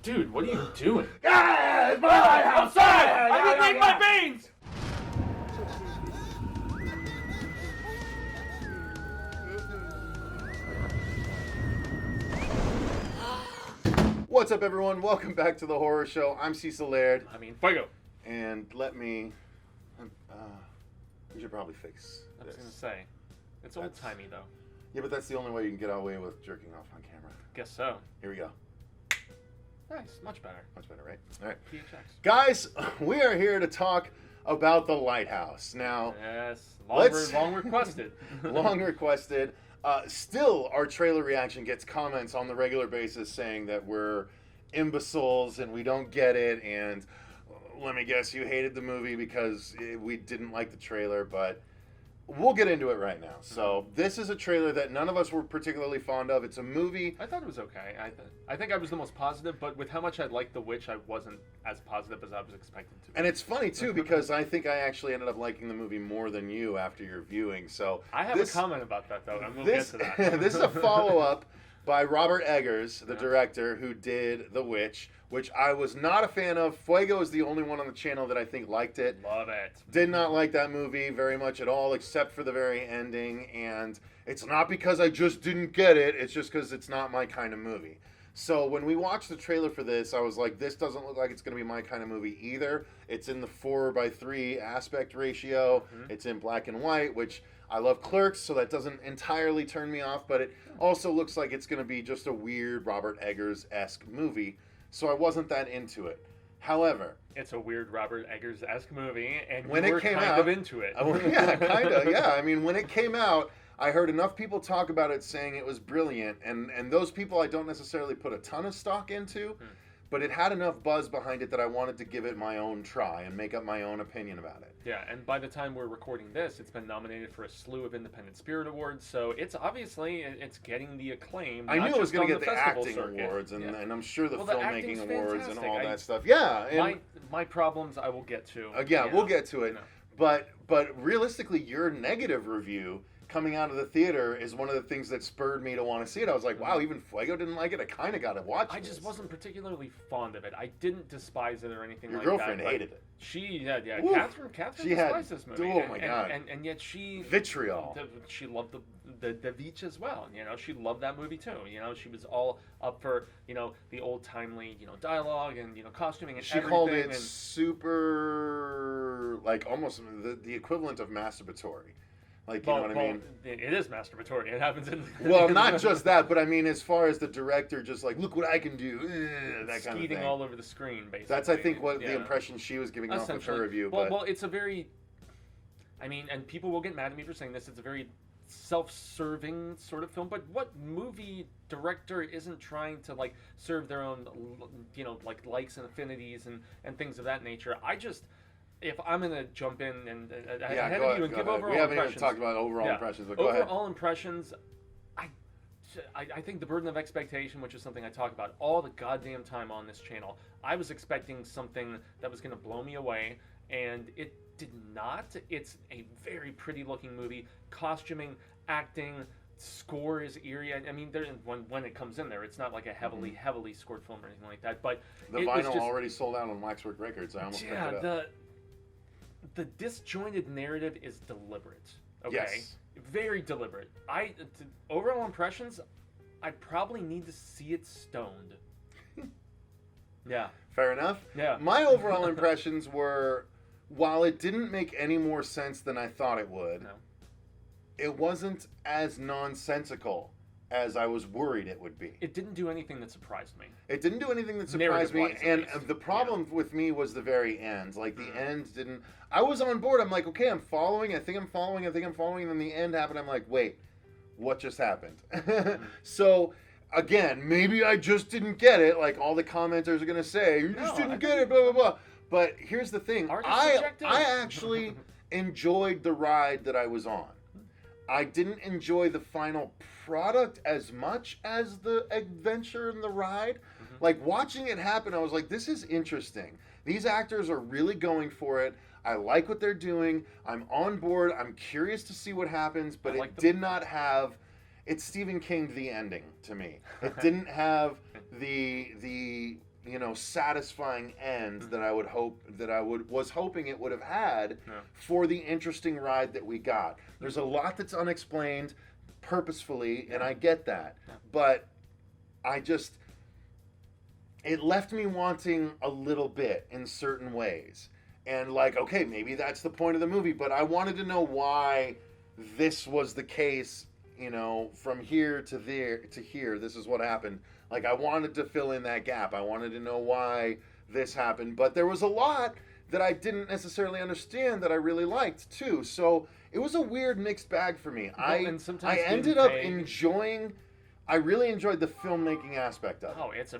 Dude, what are you doing? Ah, it's my lighthouse! Outside! I didn't make my veins! What's up, everyone? Welcome back to the horror show. I'm Cecil Laird. Fuego. And let me... we should probably fix I was this. gonna say. It's old-timey, though. Yeah, but that's the only way you can get away with jerking off on camera. Guess so. Here we go. Nice. Much better. Much better, right? All right. PHX. Guys, we are here to talk about the Lighthouse. Now... Yes. Long requested. Long requested. Still, our trailer reaction gets comments on the regular basis saying that we're imbeciles and we don't get it, and let me guess, you hated the movie because we didn't like the trailer, but we'll get into it right now. So this is a trailer that none of us were particularly fond of. It's a movie. I thought it was okay. I think I was the most positive, but with how much I liked The Witch, I wasn't as positive as I was expecting to be. And it's funny, too, because I think I actually ended up liking the movie more than you after your viewing. So I have a comment about that, though, and we'll get to that. This is a follow-up by Robert Eggers, the director who did The Witch, which I was not a fan of. Fuego is the only one on the channel that I think liked it. Love it. Did not like that movie very much at all, except for the very ending. And it's not because I just didn't get it. It's just because it's not my kind of movie. So when we watched the trailer for this, I was like, this doesn't look like it's going to be my kind of movie either. It's in the 4:3 aspect ratio. It's in black and white, which... I love Clerks, so that doesn't entirely turn me off, but it also looks like it's going to be just a weird Robert Eggers-esque movie, so I wasn't that into it. However... It's a weird Robert Eggers-esque movie, and when you were it came kind out, of into it. Yeah, kind of, yeah. I mean, when it came out, I heard enough people talk about it saying it was brilliant, and those people I don't necessarily put a ton of stock into, but it had enough buzz behind it that I wanted to give it my own try and make up my own opinion about it. Yeah, and by the time we're recording this, it's been nominated for a slew of Independent Spirit Awards, so it's obviously, it's getting the acclaim. I knew it was going to get the festival acting circuit. awards, and I'm sure the Well, filmmaking acting's awards and all fantastic. that stuff. Yeah. And My problems I will get to. we'll get to it. But realistically, your negative review coming out of the theater is one of the things that spurred me to want to see it. I was like, wow, even Fuego didn't like it. I kind of got to watch it. I just wasn't particularly fond of it. I didn't despise it or anything like that. Your girlfriend hated it. She, yeah. Oof. Catherine She despised had, this movie. oh my God. And yet she... Vitriol. She loved the Beach as well. You know, she loved that movie too. You know, she was all up for, you know, the old timely, you know, dialogue and, you know, costuming and everything. She called it super, like almost the equivalent of masturbatory. Like, you know what I mean? It is masturbatory. It happens in... Well, not just that, but I mean, as far as the director just like, look what I can do, that kind of thing. all over the screen, basically. That's, I think, what the impression she was giving off with her review. Well, it's a very... I mean, and people will get mad at me for saying this, it's a very self-serving sort of film, but what movie director isn't trying to, like, serve their own, you know, like, likes and affinities and things of that nature? If I'm going to jump in and ahead of you and give overall impressions. We haven't even talked about overall impressions, but go ahead. Overall impressions, I think the burden of expectation, which is something I talk about all the goddamn time on this channel, I was expecting something that was going to blow me away, and it did not. It's a very pretty looking movie. Costuming, acting, score is eerie. I mean, when it comes in there, it's not like a heavily scored film or anything like that. But the vinyl already sold out on Waxwork Records. I almost picked it up. The disjointed narrative is deliberate. Okay, yes. Very deliberate. Overall impressions, I probably need to see it stoned. Yeah. Fair enough. Yeah. My overall impressions were, while it didn't make any more sense than I thought it would, it wasn't as nonsensical as I was worried it would be. It didn't do anything that surprised me. It didn't do anything that surprised me, and the problem with me was the very end. Like, the end didn't... I was on board. I'm like, okay, I'm following. I think I'm following. And then the end happened. I'm like, wait, what just happened? So, again, maybe I just didn't get it. Like, all the commenters are going to say, you just didn't get it, blah, blah, blah. But here's the thing. I actually enjoyed the ride that I was on. I didn't enjoy the final product as much as the adventure and the ride. Like, watching it happen, I was like, this is interesting. These actors are really going for it. I like what they're doing. I'm on board. I'm curious to see what happens, but it did not have It Stephen King'd the ending to me. It didn't have the satisfying end that I was hoping it would have had for the interesting ride that we got. There's a lot that's unexplained purposefully, and I get that. But it left me wanting a little bit in certain ways. And like, okay, maybe that's the point of the movie, but I wanted to know why this was the case, from here to there to here, this is what happened. Like, I wanted to fill in that gap. I wanted to know why this happened, but there was a lot that I didn't necessarily understand that I really liked too. So it was a weird mixed bag for me. Well, I ended up enjoying. I really enjoyed the filmmaking aspect of it. Oh, it's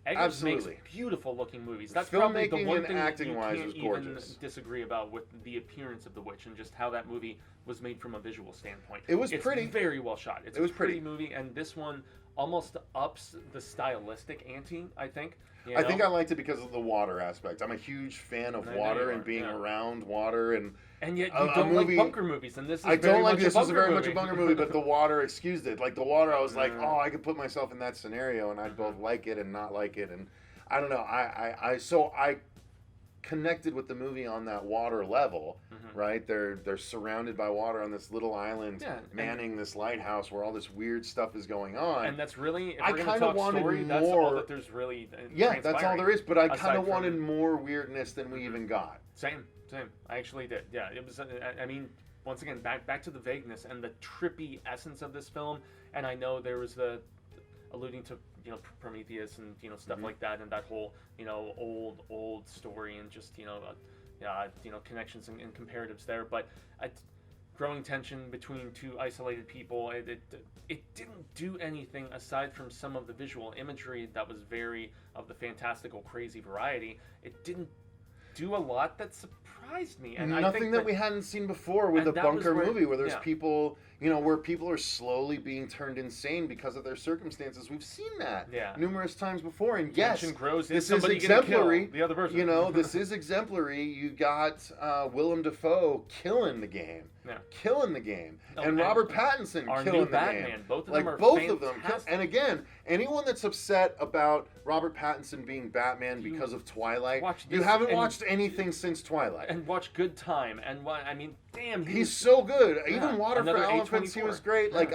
Eggers makes beautiful looking movies. That's filmmaking probably the one and thing acting you wise can't was even gorgeous. disagree about with the appearance of The Witch and just how that movie was made from a visual standpoint. It's pretty, very well shot. It was a pretty movie, and this one almost ups the stylistic ante, I think. I think I liked it because of the water aspect. I'm a huge fan of water and being around water, and yet you don't like bunker movies, and this is I don't like this is very much a bunker movie, but the water excused it. Like the water, I was like, oh, I could put myself in that scenario, and I'd both like it and not like it, and I don't know. I connected with the movie on that water level, right? They're surrounded by water on this little island, manning this lighthouse where all this weird stuff is going on. And that's really, I kind of wanted more. That's all that there's really. That's all there is. But I kind of wanted more weirdness than we even got. Same. I actually did. Yeah, it was. I mean, once again, back to the vagueness and the trippy essence of this film. And I know there was the alluding to Prometheus and stuff like that, and that whole old story, and just connections and comparatives there, but growing tension between two isolated people. It didn't do anything aside from some of the visual imagery that was very of the fantastical, crazy variety. It didn't do a lot that surprised me, and nothing I think that we hadn't seen before with a bunker movie where there's people, where people are slowly being turned insane because of their circumstances. We've seen that numerous times before, and yes, this is exemplary. The other person, this is exemplary. You got Willem Dafoe killing the game, and Robert Pattinson killing the Batman. game. Both of them are both of them. And again, anyone that's upset about Robert Pattinson being Batman because of Twilight, you haven't watched anything since Twilight. And watch Good Time, and damn, he's so good. Even Water for Elephants, he was great. Like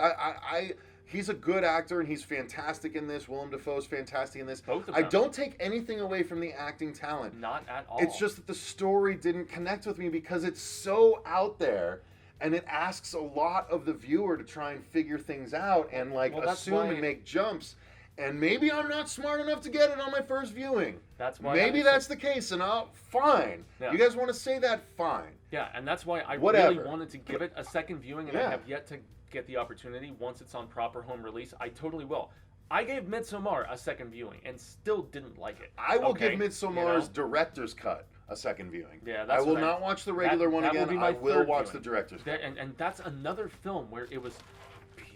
he's a good actor, and he's fantastic in this. Willem Dafoe's fantastic in this. Both of them. I don't take anything away from the acting talent. Not at all. It's just that the story didn't connect with me because it's so out there, and it asks a lot of the viewer to try and figure things out and assume and make jumps. And maybe I'm not smart enough to get it on my first viewing. That's why. Maybe that's the case, and fine. Yeah. You guys want to say that? Fine. Yeah, and that's why I really wanted to give it a second viewing, and I have yet to get the opportunity. Once it's on proper home release, I totally will. I gave Midsommar a second viewing and still didn't like it. I will give Midsommar's director's cut a second viewing. Yeah, I will not watch the regular one again. I will watch the director's cut. And that's another film where it was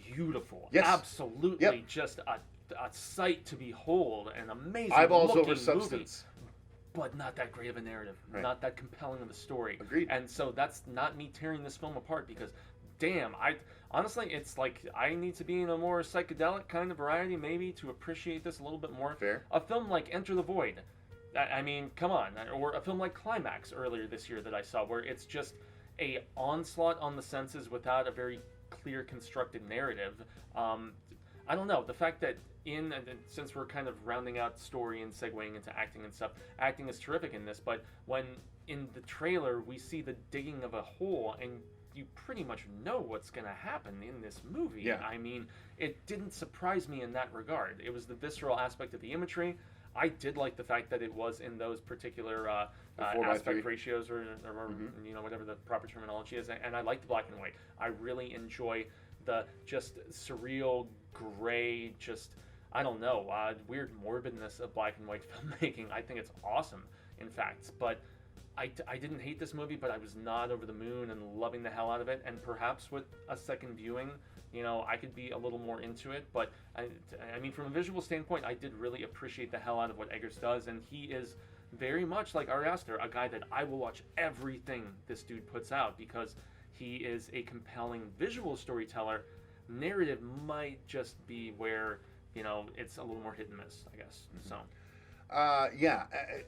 beautiful. Yes. Absolutely, just a sight to behold, an amazing eyeballs looking over substance, movie, but not that great of a narrative, not that compelling of a story. Agreed. And so that's not me tearing this film apart, because damn, honestly, it's like I need to be in a more psychedelic kind of variety maybe to appreciate this a little bit more. Fair. A film like Enter the Void, I mean, come on, or a film like Climax earlier this year that I saw, where it's just a onslaught on the senses without a very clear constructed narrative. I don't know, the fact that since we're kind of rounding out story and segueing into acting and stuff, acting is terrific in this, but when in the trailer we see the digging of a hole and you pretty much know what's going to happen in this movie. Yeah. I mean, it didn't surprise me in that regard. It was the visceral aspect of the imagery. I did like the fact that it was in those particular aspect ratios or whatever the proper terminology is, and I like the black and white. I really enjoy the just surreal, gray, just, I don't know, weird morbidness of black and white filmmaking. I think it's awesome, in fact. But I didn't hate this movie, but I was not over the moon and loving the hell out of it. And perhaps with a second viewing, I could be a little more into it. But I mean, from a visual standpoint, I did really appreciate the hell out of what Eggers does. And he is very much like Ari Aster, a guy that I will watch everything this dude puts out, because he is a compelling visual storyteller, narrative might just be where, it's a little more hit and miss, I guess. Mm-hmm. So.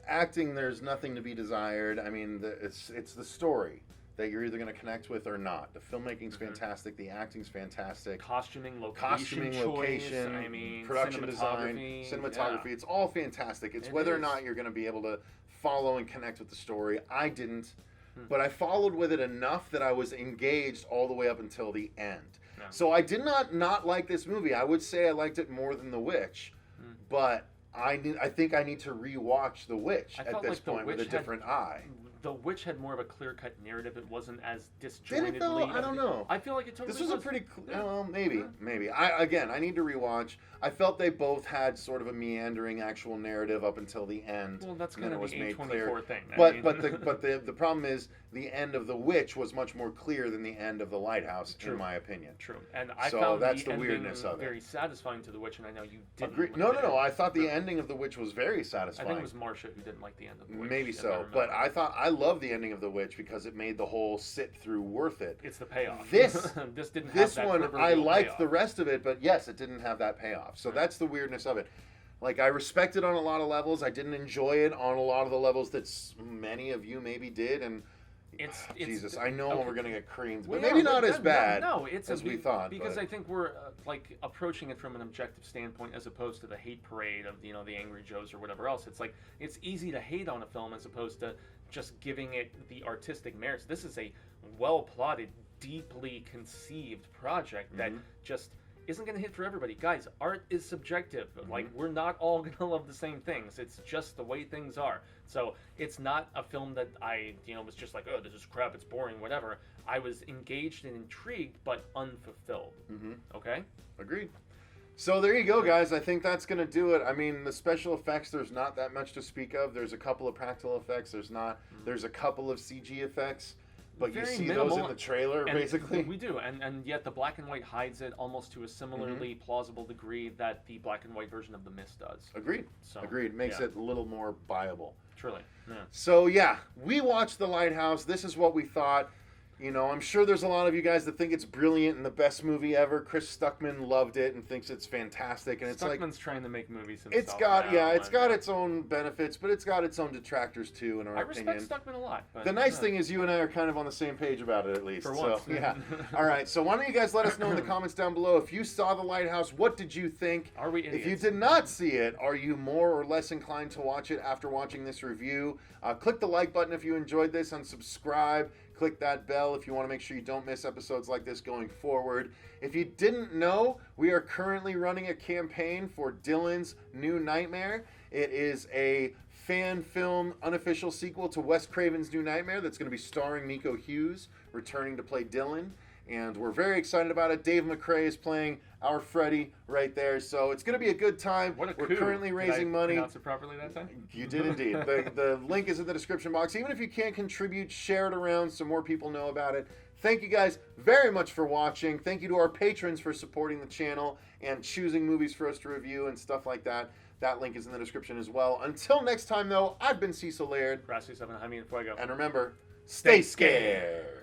Acting, there's nothing to be desired. I mean, it's the story that you're either going to connect with or not. The filmmaking's fantastic. The acting's fantastic. Costuming, location, I mean, production design, cinematography. Yeah. It's all fantastic. It's whether or not you're going to be able to follow and connect with the story. I didn't, but I followed with it enough that I was engaged all the way up until the end. No. So I did not like this movie. I would say I liked it more than The Witch, but I think I need to rewatch The Witch at this point with a different eye. The Witch had more of a clear-cut narrative. It wasn't as disjointedly. Did it though? I don't know. I feel like it totally This was a pretty... Well, maybe. I need to rewatch. I felt they both had sort of a meandering actual narrative up until the end. Well, that's kind of the A24 thing. But the problem is the end of The Witch was much more clear than the end of The Lighthouse, in my opinion. True. And I found that's the weirdness of it. Very satisfying to The Witch, and I know you didn't. Agreed. No. I thought the ending of The Witch was very satisfying. I think it was Marcia who didn't like the end of The Witch. Maybe so, but I love the ending of The Witch because it made the whole sit through worth it. It's the payoff. This didn't have that one, I liked payoff. The rest of it, but yes, it didn't have that payoff. So that's the weirdness of it. Like, I respect it on a lot of levels. I didn't enjoy it on a lot of the levels that many of you maybe did, and Jesus, I know we're gonna get creamed, but maybe not as bad as we thought. Because I think we're approaching it from an objective standpoint, as opposed to the hate parade of the Angry Joes or whatever else. It's like it's easy to hate on a film as opposed to just giving it the artistic merits. This is a well plotted, deeply conceived project that just isn't going to hit for everybody. Guys, art is subjective. Like, we're not all going to love the same things. It's just the way things are. So it's not a film that I, was just like, oh, this is crap, it's boring, whatever. I was engaged and intrigued, but unfulfilled. Okay? Agreed. So there you go, guys. I think that's going to do it. I mean, the special effects, there's not that much to speak of. There's a couple of practical effects. There's a couple of CG effects. But you see those in the trailer, basically. We do, and yet the black and white hides it almost to a similarly plausible degree that the black and white version of The Mist does. Agreed. Agreed. Makes it a little more viable. Truly. Yeah. So, we watched The Lighthouse. This is what we thought. I'm sure there's a lot of you guys that think it's brilliant and the best movie ever. Chris Stuckman loved it and thinks it's fantastic. And Stuckman's trying to make movies himself. It's got its own benefits, but it's got its own detractors too, in our opinion. I respect Stuckman a lot. But, the nice thing is you and I are kind of on the same page about it, at least. For once. So, All right. So why don't you guys let us know in the comments down below if you saw The Lighthouse, what did you think? Are we idiots? If you did not see it, are you more or less inclined to watch it after watching this review? Click the like button if you enjoyed this, and subscribe. Click that bell if you want to make sure you don't miss episodes like this going forward. If you didn't know, we are currently running a campaign for Dylan's New Nightmare. It is a fan film unofficial sequel to Wes Craven's New Nightmare that's going to be starring Nico Hughes, returning to play Dylan. And we're very excited about it. Dave McRae is playing our Freddy right there. So it's going to be a good time. What a coup. We're currently raising money. Did I pronounce it properly that time? You did indeed. The link is in the description box. Even if you can't contribute, share it around so more people know about it. Thank you guys very much for watching. Thank you to our patrons for supporting the channel and choosing movies for us to review and stuff like that. That link is in the description as well. Until next time, though, I've been Cecil Laird. Cecil Fuego. And remember, stay scared.